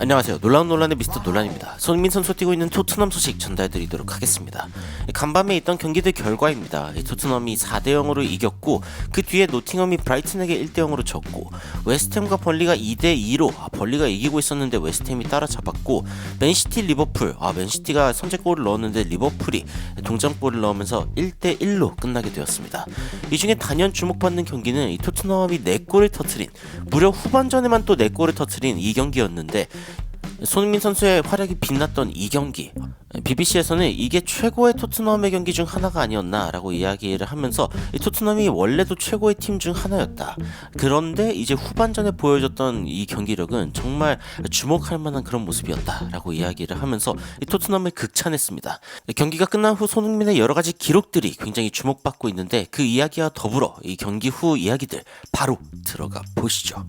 안녕하세요. 놀라운 논란의 미스터 논란입니다. 손흥민 선수 뛰고 있는 토트넘 소식 전달드리도록 하겠습니다. 간밤에 있던 경기들 결과입니다. 토트넘이 4대0으로 이겼고 그 뒤에 노팅엄이 브라이튼에게 1대0으로 졌고 웨스트햄과 벌리가 2대2로 벌리가 이기고 있었는데 웨스트햄이 따라잡았고 맨시티 리버풀 맨시티가 선제골을 넣었는데 리버풀이 동점골을 넣으면서 1대1로 끝나게 되었습니다. 이 중에 단연 주목받는 경기는 이 토트넘이 4골을 터트린 무려 후반전에만 또 4골을 터트린 이 경기였는데 손흥민 선수의 활약이 빛났던 이 경기, BBC에서는 이게 최고의 토트넘의 경기 중 하나가 아니었나라고 이야기를 하면서 이 토트넘이 원래도 최고의 팀 중 하나였다. 그런데 이제 후반전에 보여줬던 이 경기력은 정말 주목할 만한 그런 모습이었다라고 이야기를 하면서 이 토트넘을 극찬했습니다. 경기가 끝난 후 손흥민의 여러 가지 기록들이 굉장히 주목받고 있는데 그 이야기와 더불어 이 경기 후 이야기들 바로 들어가 보시죠.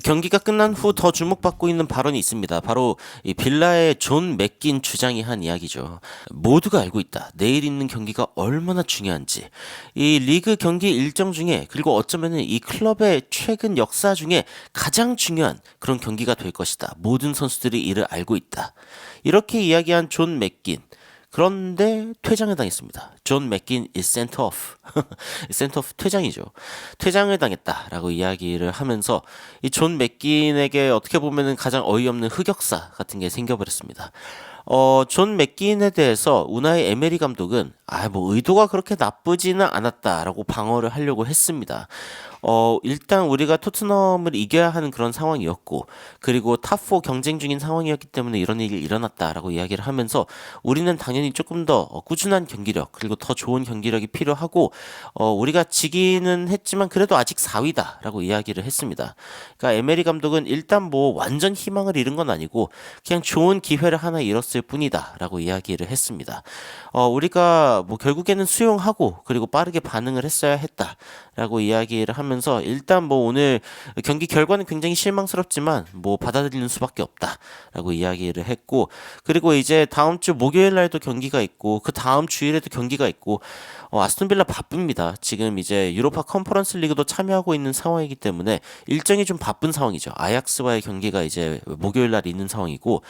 경기가 끝난 후 더 주목받고 있는 발언이 있습니다. 바로 이 빌라의 존 맥긴 주장이 한 이야기죠. 모두가 알고 있다. 내일 있는 경기가 얼마나 중요한지. 이 리그 경기 일정 중에 그리고 어쩌면은 이 클럽의 최근 역사 중에 가장 중요한 그런 경기가 될 것이다. 모든 선수들이 이를 알고 있다. 이렇게 이야기한 존 맥긴. 그런데 퇴장을 당했습니다. 존 맥긴 is sent off. sent off 퇴장이죠. 퇴장을 당했다라고 이야기를 하면서 이 존 맥긴에게 어떻게 보면은 가장 어이없는 흑역사 같은 게 생겨버렸습니다. 존 맥긴에 대해서 우나이 에메리 감독은 뭐 의도가 그렇게 나쁘지는 않았다라고 방어를 하려고 했습니다. 일단 우리가 토트넘을 이겨야 하는 그런 상황이었고 그리고 탑4 경쟁 중인 상황이었기 때문에 이런 일이 일어났다라고 이야기를 하면서 우리는 당연히 조금 더 꾸준한 경기력 그리고 더 좋은 경기력이 필요하고 우리가 지기는 했지만 그래도 아직 4위다라고 이야기를 했습니다. 그러니까 에메리 감독은 일단 뭐 완전 희망을 잃은 건 아니고 그냥 좋은 기회를 하나 잃었을 뿐이다라고 이야기를 했습니다. 우리가 뭐 결국에는 수용하고 그리고 빠르게 반응을 했어야 했다라고 이야기를 하면서 일단 뭐 오늘 경기 결과는 굉장히 실망스럽지만 뭐 받아들이는 수밖에 없다라고 이야기를 했고 그리고 이제 다음 주 목요일 날도 경기가 있고 그 다음 주일에도 경기가 있고 아스톤 빌라 바쁩니다. 지금 이제 유로파 컨퍼런스 리그도 참여하고 있는 상황이기 때문에 일정이 좀 바쁜 상황이죠. 아약스와의 경기가 이제 목요일 날 있는 상황이고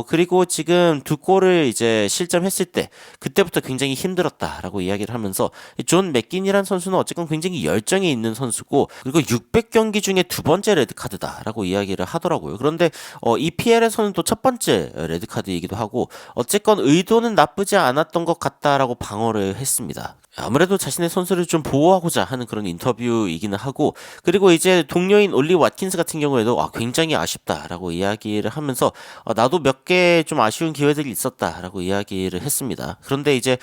그리고 지금 2골을 이제 실점했을 때 그때부터 굉장히 힘들었다라고 이야기를 하면서 존 맥긴이란 선수는 어쨌건 굉장히 열정이 있는 선수고 그리고 600경기 중에 2번째 레드카드다라고 이야기를 하더라고요. 그런데 EPL에서는 또 첫 번째 레드카드이기도 하고 어쨌건 의도는 나쁘지 않았던 것 같다라고 방어를 했습니다. 아무래도 자신의 선수를 좀 보호하고자 하는 그런 인터뷰이기는 하고 그리고 이제 동료인 올리 왓킨스 같은 경우에도 굉장히 아쉽다라고 이야기를 하면서 나도 몇 개 좀 아쉬운 기회들이 있었다라고 이야기를 했습니다. 그런데 이제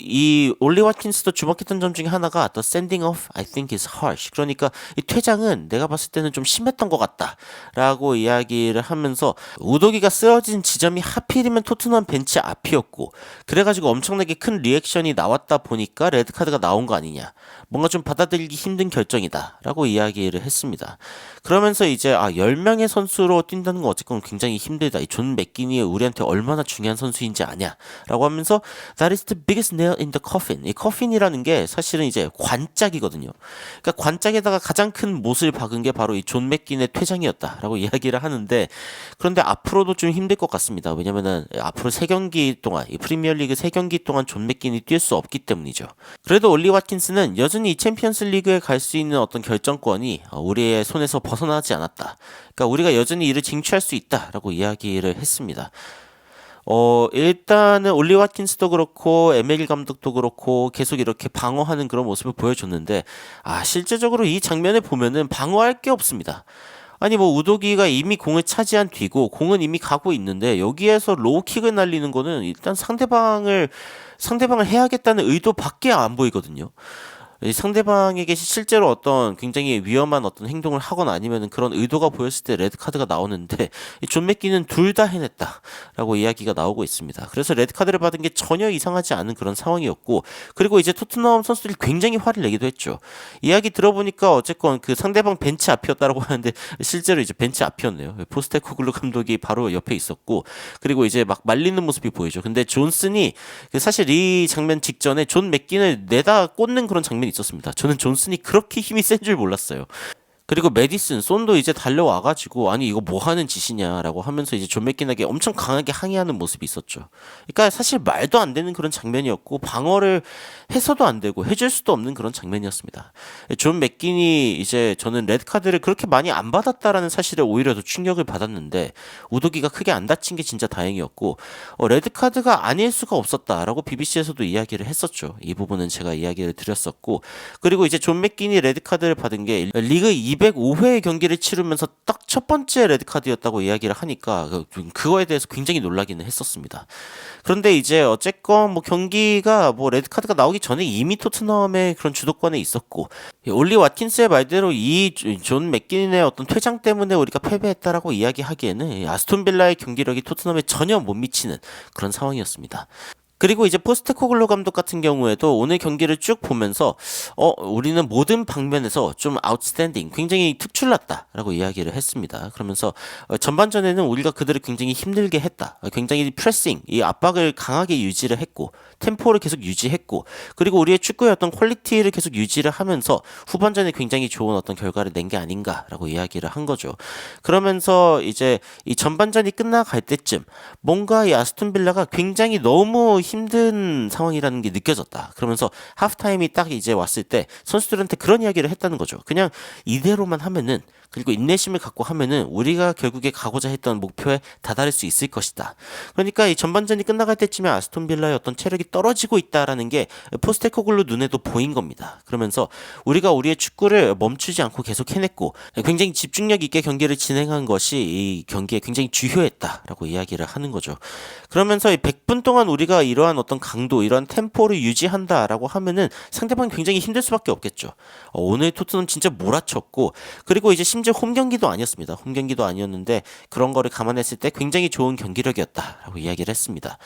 이 올리 왓킨스도 주목했던 점 중에 하나가 The sending off I think is harsh. 그러니까 이 퇴장은 내가 봤을 때는 좀 심했던 것 같다라고 이야기를 하면서 우도기가 쓰러진 지점이 하필이면 토트넘 벤치 앞이었고 그래가지고 엄청나게 큰 리액션이 나왔다 보니까 레드카드가 나온 거 아니냐. 뭔가 좀 받아들이기 힘든 결정이다 라고 이야기를 했습니다. 그러면서 이제 10명의 선수로 뛴다는 건 어쨌건 굉장히 힘들다. 이 존 맥기니 우리한테 얼마나 중요한 선수인지 아냐 라고 하면서 That is the biggest nail in the coffin. 이 커핀이라는 게 사실은 이제 관짝이거든요. 그러니까 관짝에다가 가장 큰 못을 박은 게 바로 이 존 맥긴의 퇴장이었다 라고 이야기를 하는데 그런데 앞으로도 좀 힘들 것 같습니다. 왜냐면은 앞으로 3경기 동안 이 프리미어리그 3경기 동안 존 맥긴이 뛸 수 없기 때문이죠. 그래도 올리 왓킨스는 여전히 이 챔피언스 리그에 갈 수 있는 어떤 결정권이 우리의 손에서 벗어나지 않았다. 그러니까 우리가 여전히 이를 쟁취할 수 있다라고 이야기를 했습니다. 일단은 올리 왓킨스도 그렇고 에메리 감독도 그렇고 계속 이렇게 방어하는 그런 모습을 보여줬는데 실제적으로 이 장면에 보면은 방어할 게 없습니다. 아니 뭐 우도기가 이미 공을 차지한 뒤고 공은 이미 가고 있는데 여기에서 로우킥을 날리는 거는 일단 상대방을 해야겠다는 의도밖에 안 보이거든요. 이 상대방에게 실제로 어떤 굉장히 위험한 어떤 행동을 하거나 아니면 그런 의도가 보였을 때 레드카드가 나오는데 이 존 맥기는 둘 다 해냈다라고 이야기가 나오고 있습니다. 그래서 레드카드를 받은 게 전혀 이상하지 않은 그런 상황이었고 그리고 이제 토트넘 선수들이 굉장히 화를 내기도 했죠. 이야기 들어보니까 어쨌건 그 상대방 벤치 앞이었다라고 하는데 실제로 이제 벤치 앞이었네요. 포스테코글루 감독이 바로 옆에 있었고 그리고 이제 막 말리는 모습이 보이죠. 근데 존슨이 사실 이 장면 직전에 존 맥긴을 내다 꽂는 그런 장면이 있었습니다. 저는 존슨이 그렇게 힘이 센 줄 몰랐어요. 그리고 메디슨, 손도 이제 달려와가지고 아니 이거 뭐 하는 짓이냐라고 하면서 이제 존 맥킨에게 엄청 강하게 항의하는 모습이 있었죠. 그러니까 사실 말도 안 되는 그런 장면이었고 방어를 해서도 안 되고 해줄 수도 없는 그런 장면이었습니다. 존 맥킨이 이제 저는 레드카드를 그렇게 많이 안 받았다라는 사실에 오히려 더 충격을 받았는데 우도기가 크게 안 다친 게 진짜 다행이었고 레드카드가 아닐 수가 없었다라고 BBC에서도 이야기를 했었죠. 이 부분은 제가 이야기를 드렸었고 그리고 이제 존 맥킨이 레드카드를 받은 게 리그 205회 경기를 치르면서 딱 첫 번째 레드카드였다고 이야기를 하니까 그거에 대해서 굉장히 놀라기는 했었습니다. 그런데 이제 어쨌건 뭐 경기가 뭐 레드카드가 나오기 전에 이미 토트넘의 그런 주도권에 있었고 올리 와킨스의 말대로 이 존 맥긴의 어떤 퇴장 때문에 우리가 패배했다라고 이야기하기에는 아스톤 빌라의 경기력이 토트넘에 전혀 못 미치는 그런 상황이었습니다. 그리고 이제 포스테코글루 감독 같은 경우에도 오늘 경기를 쭉 보면서 우리는 모든 방면에서 좀 아웃스탠딩, 굉장히 특출났다라고 이야기를 했습니다. 그러면서 전반전에는 우리가 그들을 굉장히 힘들게 했다. 굉장히 프레싱, 이 압박을 강하게 유지를 했고 템포를 계속 유지했고 그리고 우리의 축구의 어떤 퀄리티를 계속 유지를 하면서 후반전에 굉장히 좋은 어떤 결과를 낸 게 아닌가라고 이야기를 한 거죠. 그러면서 이제 이 전반전이 끝나갈 때쯤 뭔가 이 아스톤 빌라가 굉장히 너무 힘든 상황이라는 게 느껴졌다. 그러면서 하프타임이 딱 이제 왔을 때 선수들한테 그런 이야기를 했다는 거죠. 그냥 이대로만 하면은 그리고 인내심을 갖고 하면은 우리가 결국에 가고자 했던 목표에 다다를 수 있을 것이다. 그러니까 이 전반전이 끝나갈 때쯤에 아스톤 빌라의 어떤 체력이 떨어지고 있다라는 게 포스테코글루 눈에도 보인 겁니다. 그러면서 우리가 우리의 축구를 멈추지 않고 계속 해냈고 굉장히 집중력 있게 경기를 진행한 것이 이 경기에 굉장히 주요했다라고 이야기를 하는 거죠. 그러면서 이 100분 동안 우리가 이러한 어떤 강도, 이러한 템포를 유지한다라고 하면은 상대방이 굉장히 힘들 수밖에 없겠죠. 오늘 토트넘 진짜 몰아쳤고 그리고 이제 심지어 홈 경기도 아니었습니다. 홈 경기도 아니었는데 그런 거를 감안했을 때 굉장히 좋은 경기력이었다라고 이야기를 했습니다.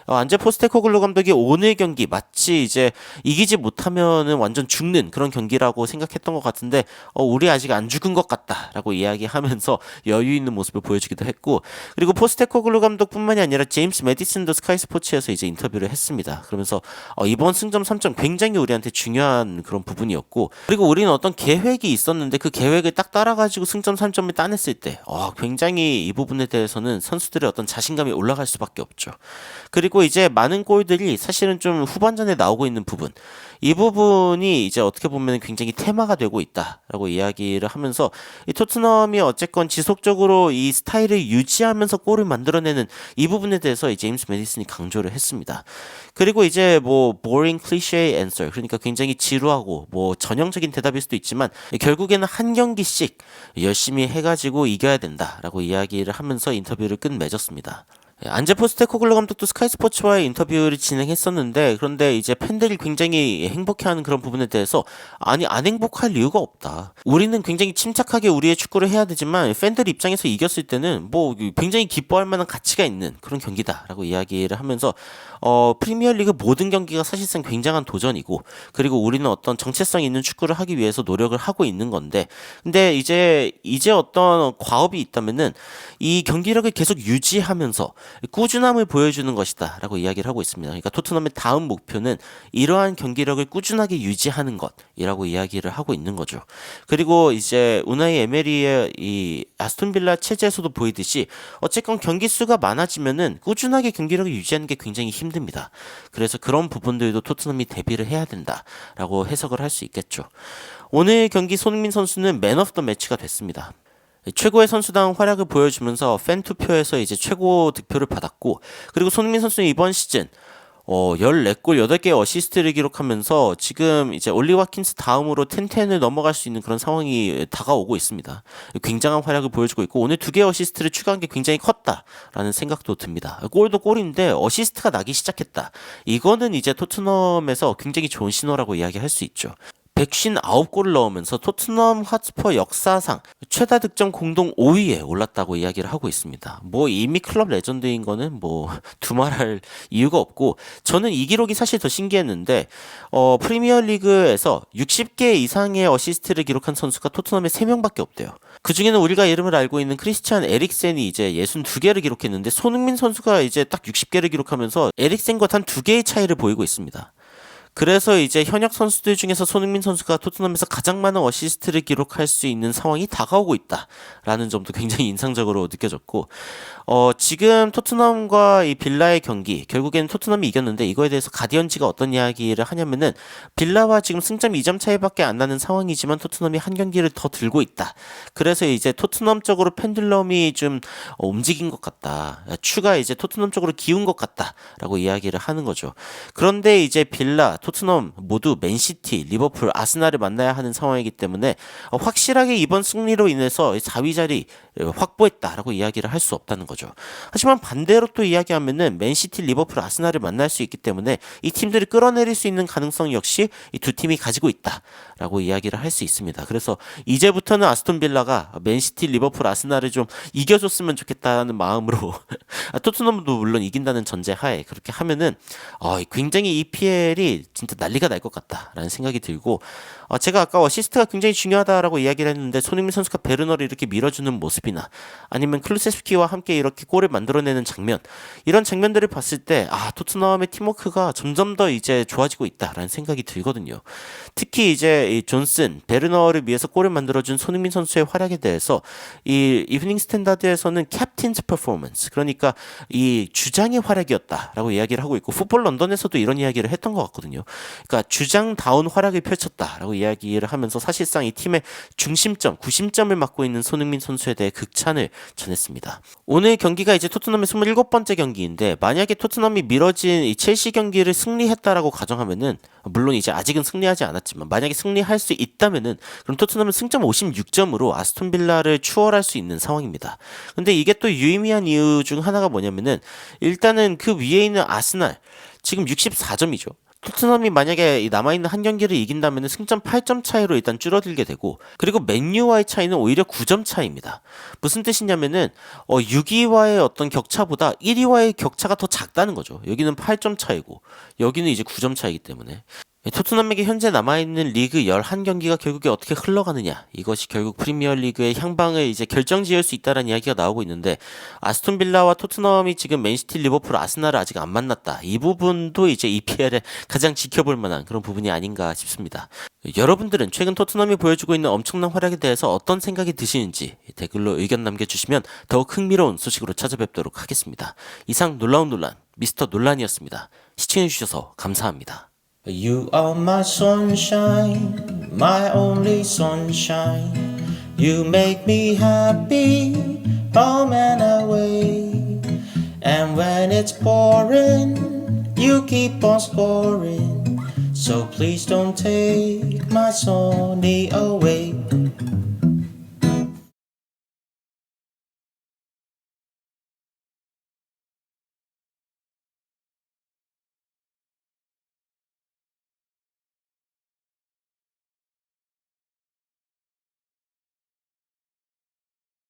안제 포스테코글루 감독이 오늘 경기 마치 이제 이기지 못하면은 완전 죽는 그런 경기라고 생각했던 것 같은데 우리 아직 안 죽은 것 같다라고 이야기하면서 여유 있는 모습을 보여주기도 했고 그리고 포스테코글루 감독뿐만이 아니라 제임스 메디슨도 스카이 스포츠에서 이제 인터뷰를 했습니다. 그러면서 이번 승점 3점 굉장히 우리한테 중요한 그런 부분이었고 그리고 우리는 어떤 계획이 있었는데 그 계획을 딱 따라가지고 승점 3점을 따냈을 때 굉장히 이 부분에 대해서는 선수들의 어떤 자신감이 올라갈 수밖에 없죠. 그리고 이제 많은 골들이 사실은 좀 후반전에 나오고 있는 부분 이 부분이 이제 어떻게 보면 굉장히 테마가 되고 있다라고 이야기를 하면서 이 토트넘이 어쨌건 지속적으로 이 스타일을 유지하면서 골을 만들어내는 이 부분에 대해서 이 제임스 메디슨이 강조를 했습니다. 그리고 이제 뭐 boring cliché answer 그러니까 굉장히 지루하고 뭐 전형적인 대답일 수도 있지만 결국에는 한 경기씩 열심히 해가지고 이겨야 된다라고 이야기를 하면서 인터뷰를 끝맺었습니다. 안제 포스테코글루 감독도 스카이 스포츠와의 인터뷰를 진행했었는데 그런데 이제 팬들이 굉장히 행복해하는 그런 부분에 대해서 아니 안 행복할 이유가 없다. 우리는 굉장히 침착하게 우리의 축구를 해야 되지만 팬들 입장에서 이겼을 때는 뭐 굉장히 기뻐할 만한 가치가 있는 그런 경기다라고 이야기를 하면서 프리미어리그 모든 경기가 사실상 굉장한 도전이고 그리고 우리는 어떤 정체성 있는 축구를 하기 위해서 노력을 하고 있는 건데 근데 이제 어떤 과업이 있다면은 이 경기력을 계속 유지하면서 꾸준함을 보여주는 것이다 라고 이야기를 하고 있습니다. 그러니까 토트넘의 다음 목표는 이러한 경기력을 꾸준하게 유지하는 것이라고 이야기를 하고 있는 거죠. 그리고 이제 우나이 에메리의 이 아스톤 빌라 체제에서도 보이듯이 어쨌건 경기 수가 많아지면은 꾸준하게 경기력을 유지하는 게 굉장히 힘듭니다. 그래서 그런 부분들도 토트넘이 대비를 해야 된다라고 해석을 할 수 있겠죠. 오늘 경기 손흥민 선수는 맨 오브 더 매치가 됐습니다. 최고의 선수다운 활약을 보여주면서 팬 투표에서 이제 최고 득표를 받았고 그리고 손흥민 선수는 이번 시즌 14골 8개 어시스트를 기록하면서 지금 이제 올리 와킨스 다음으로 10-10을 넘어갈 수 있는 그런 상황이 다가오고 있습니다. 굉장한 활약을 보여주고 있고 오늘 2개 어시스트를 추가한 게 굉장히 컸다라는 생각도 듭니다. 골도 골인데 어시스트가 나기 시작했다. 이거는 이제 토트넘에서 굉장히 좋은 신호라고 이야기할 수 있죠. 159골을 넣으면서 토트넘 핫스퍼 역사상 최다 득점 공동 5위에 올랐다고 이야기를 하고 있습니다. 뭐 이미 클럽 레전드인 거는 뭐 두말할 이유가 없고 저는 이 기록이 사실 더 신기했는데 프리미어리그에서 60개 이상의 어시스트를 기록한 선수가 토트넘에 3명밖에 없대요. 그 중에는 우리가 이름을 알고 있는 크리스찬 에릭센이 이제 62개를 기록했는데 손흥민 선수가 이제 딱 60개를 기록하면서 에릭센과 단 2개의 차이를 보이고 있습니다. 그래서 이제 현역 선수들 중에서 손흥민 선수가 토트넘에서 가장 많은 어시스트를 기록할 수 있는 상황이 다가오고 있다라는 점도 굉장히 인상적으로 느껴졌고, 지금 토트넘과 이 빌라의 경기, 결국에는 토트넘이 이겼는데 이거에 대해서 가디언지가 어떤 이야기를 하냐면은 빌라와 지금 승점 2점 차이밖에 안 나는 상황이지만 토트넘이 한 경기를 더 들고 있다. 그래서 이제 토트넘 쪽으로 펜듈럼이 좀 움직인 것 같다. 추가 이제 토트넘 쪽으로 기운 것 같다라고 이야기를 하는 거죠. 그런데 이제 빌라, 토트넘 모두 맨시티, 리버풀, 아스날을 만나야 하는 상황이기 때문에 확실하게 이번 승리로 인해서 4위 자리 확보했다라고 이야기를 할 수 없다는 거죠. 하지만 반대로 또 이야기하면은 맨시티, 리버풀, 아스날을 만날 수 있기 때문에 이 팀들을 끌어내릴 수 있는 가능성 역시 이 두 팀이 가지고 있다라고 이야기를 할 수 있습니다. 그래서 이제부터는 아스톤 빌라가 맨시티, 리버풀, 아스날을 좀 이겨줬으면 좋겠다는 마음으로 토트넘도 물론 이긴다는 전제하에 그렇게 하면은 굉장히 EPL이 진짜 난리가 날 것 같다라는 생각이 들고, 제가 아까 어시스트가 굉장히 중요하다라고 이야기를 했는데 손흥민 선수가 베르너를 이렇게 밀어주는 모습이나 아니면 클루세스키와 함께 이렇게 골을 만들어내는 장면, 이런 장면들을 봤을 때 토트넘의 팀워크가 점점 더 이제 좋아지고 있다라는 생각이 들거든요. 특히 이제 이 존슨, 베르너를 위해서 골을 만들어준 손흥민 선수의 활약에 대해서 이 이브닝 스탠다드에서는 캡틴스 퍼포먼스, 그러니까 이 주장의 활약이었다라고 이야기를 하고 있고, 풋볼 런던에서도 이런 이야기를 했던 것 같거든요. 그러니까 주장다운 활약을 펼쳤다라고 이야기를 하면서 사실상 이 팀의 중심점, 구심점을 맡고 있는 손흥민 선수에 대해 극찬을 전했습니다. 오늘 경기가 이제 토트넘의 27번째 경기인데, 만약에 토트넘이 미뤄진 이 첼시 경기를 승리했다라고 가정하면은, 물론 이제 아직은 승리하지 않았지만 만약에 승리할 수 있다면은 그럼 토트넘은 승점 56점으로 아스톤 빌라를 추월할 수 있는 상황입니다. 근데 이게 또 유의미한 이유 중 하나가 뭐냐면은, 일단은 그 위에 있는 아스날 지금 64점이죠. 토트넘이 만약에 남아있는 한 경기를 이긴다면 승점 8점 차이로 일단 줄어들게 되고, 그리고 맨유와의 차이는 오히려 9점 차이입니다. 무슨 뜻이냐면은 6위와의 어떤 격차보다 1위와의 격차가 더 작다는 거죠. 여기는 8점 차이고 여기는 이제 9점 차이기 때문에 토트넘에게 현재 남아있는 리그 11경기가 결국에 어떻게 흘러가느냐, 이것이 결국 프리미어리그의 향방을 이제 결정지을 수 있다는 이야기가 나오고 있는데, 아스톤 빌라와 토트넘이 지금 맨시티, 리버풀, 아스날을 아직 안 만났다, 이 부분도 이제 EPL에 가장 지켜볼 만한 그런 부분이 아닌가 싶습니다. 여러분들은 최근 토트넘이 보여주고 있는 엄청난 활약에 대해서 어떤 생각이 드시는지 댓글로 의견 남겨주시면 더욱 흥미로운 소식으로 찾아뵙도록 하겠습니다. 이상 놀라운 논란 미스터 논란이었습니다. 시청해주셔서 감사합니다. You are my sunshine, my only sunshine. You make me happy, home and away. And when it's pouring, you keep on scoring. So please don't take my sunny away.